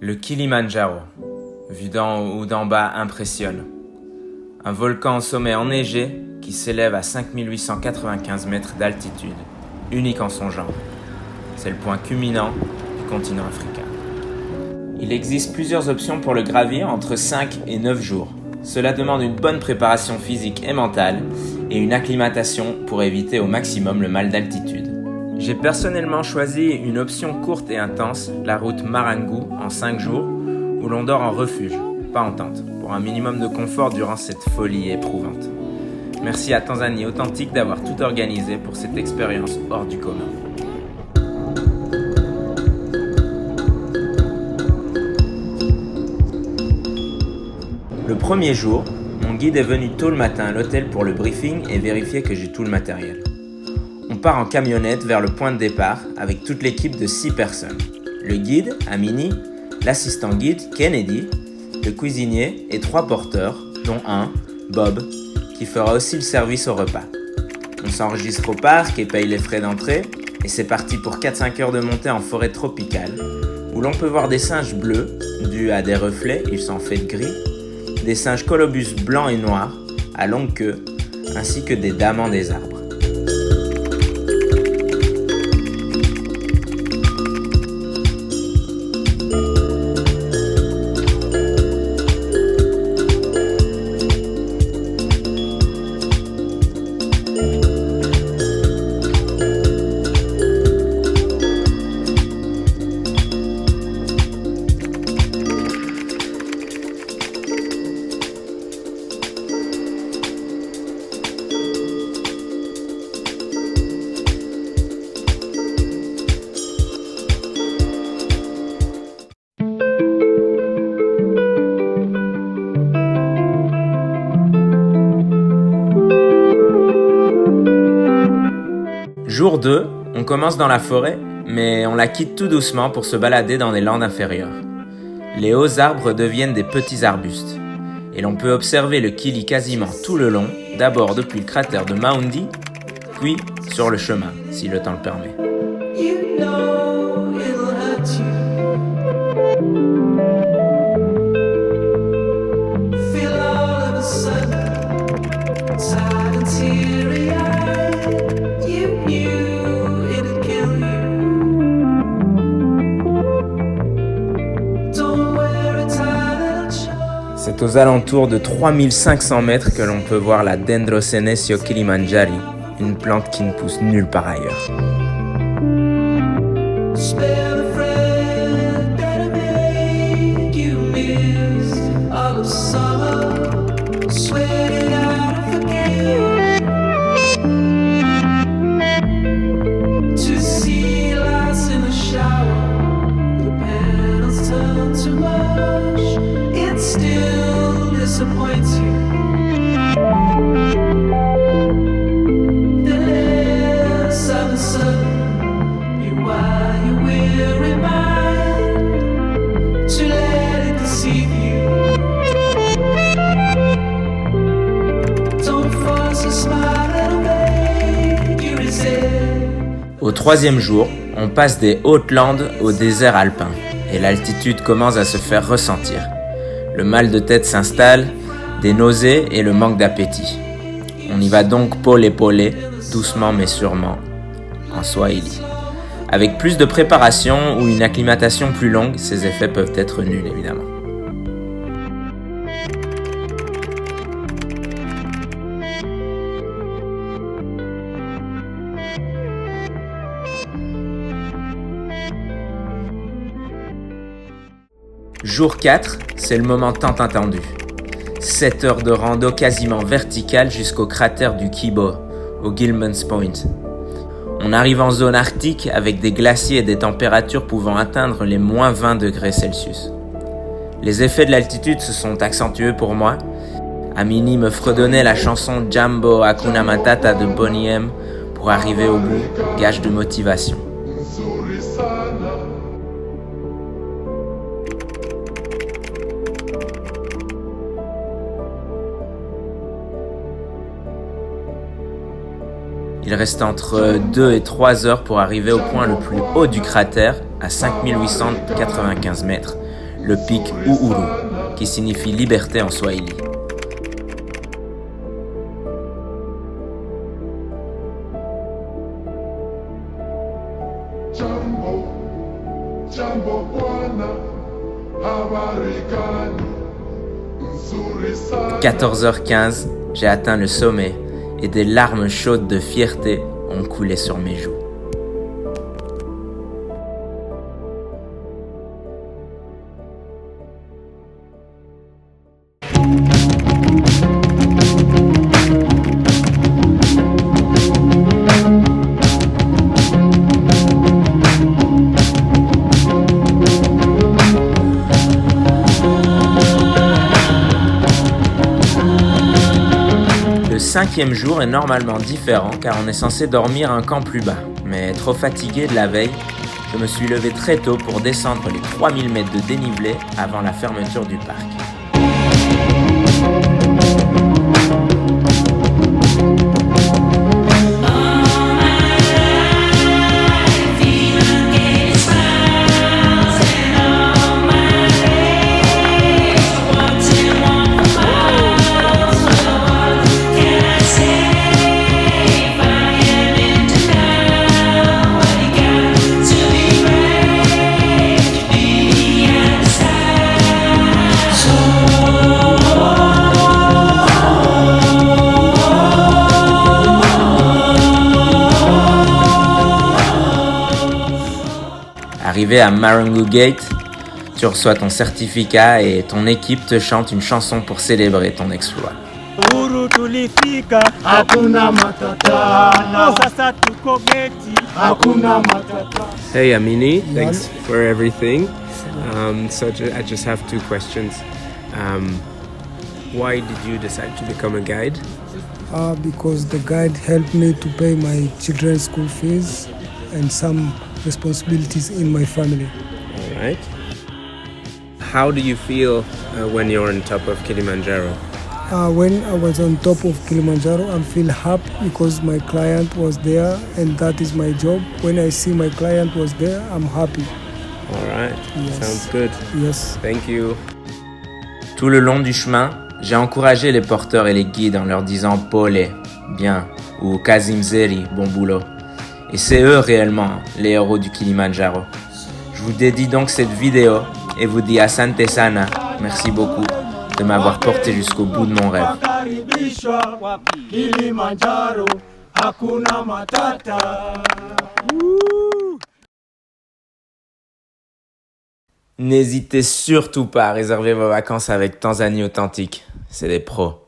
Le Kilimandjaro, vu d'en haut ou d'en bas, impressionne. Un volcan au sommet enneigé qui s'élève à 5895 mètres d'altitude, unique en son genre. C'est le point culminant du continent africain. Il existe plusieurs options pour le gravir entre 5 et 9 jours. Cela demande une bonne préparation physique et mentale et une acclimatation pour éviter au maximum le mal d'altitude. J'ai personnellement choisi une option courte et intense, la route Marangu en 5 jours, où l'on dort en refuge, pas en tente, pour un minimum de confort durant cette folie éprouvante. Merci à Tanzanie Authentique d'avoir tout organisé pour cette expérience hors du commun. Le premier jour, mon guide est venu tôt le matin à l'hôtel pour le briefing et vérifier que j'ai tout le matériel. On part en camionnette vers le point de départ avec toute l'équipe de 6 personnes. Le guide, Amini, l'assistant guide, Kennedy, le cuisinier et 3 porteurs, dont un, Bob, qui fera aussi le service au repas. On s'enregistre au parc et paye les frais d'entrée et c'est parti pour 4-5 heures de montée en forêt tropicale où l'on peut voir des singes bleus, dus à des reflets, ils sont faits de gris, des singes colobus blancs et noirs, à longue queue, ainsi que des damans des arbres. Jour 2, on commence dans la forêt, mais on la quitte tout doucement pour se balader dans les landes inférieures. Les hauts arbres deviennent des petits arbustes, et l'on peut observer le Kili quasiment tout le long, d'abord depuis le cratère de Maundi, puis sur le chemin, si le temps le permet. C'est aux alentours de 3500 mètres que l'on peut voir la Dendrosenecio kilimanjari, une plante qui ne pousse nulle part ailleurs. Au troisième jour, on passe des hautes landes au désert alpin et l'altitude commence à se faire ressentir. Le mal de tête s'installe, des nausées et le manque d'appétit. On y va donc pôle, doucement mais sûrement, en Swahili. Avec plus de préparation ou une acclimatation plus longue, ces effets peuvent être nuls évidemment. Jour 4, c'est le moment tant attendu. 7 heures de rando quasiment verticale jusqu'au cratère du Kibo, au Gilman's Point. On arrive en zone arctique avec des glaciers et des températures pouvant atteindre les moins 20 degrés Celsius. Les effets de l'altitude se sont accentués pour moi. Amini me fredonnait la chanson Jambo Hakuna Matata de Boney M pour arriver au bout, gage de motivation. Il reste entre 2 et 3 heures pour arriver au point le plus haut du cratère, à 5895 mètres, le pic Uhuru, qui signifie liberté en swahili. À 14h15, j'ai atteint le sommet et des larmes chaudes de fierté ont coulé sur mes joues. Le 5e jour est normalement différent car on est censé dormir un camp plus bas. Mais trop fatigué de la veille, je me suis levé très tôt pour descendre les 3000 mètres de dénivelé avant la fermeture du parc. Arrivé à Marungu Gate, tu reçois ton certificat et ton équipe te chante une chanson pour célébrer ton exploit. Uhuru tulifika, hakuna matata. Sasa tuko geti, hakuna matata. Hey Amini, thanks for everything. I just have 2 questions. Why did you decide to become a guide? Because the guide helped me to pay my children's school fees and some responsibilities in my family. All right. How do you feel when you're on top of Kilimanjaro? When I was on top of Kilimanjaro, I feel happy because my client was there and that is my job. When I see my client was there, I'm happy. All right. Yes. Sounds good. Yes. Thank you. Tout le long du chemin, j'ai encouragé les porteurs et les guides en leur disant « Pole, bien » ou « Kazimzeri, bon boulot ». Et c'est eux réellement les héros du Kilimanjaro. Je vous dédie donc cette vidéo et vous dis asante sana, merci beaucoup de m'avoir porté jusqu'au bout de mon rêve. N'hésitez surtout pas à réserver vos vacances avec Tanzanie Authentique, c'est des pros.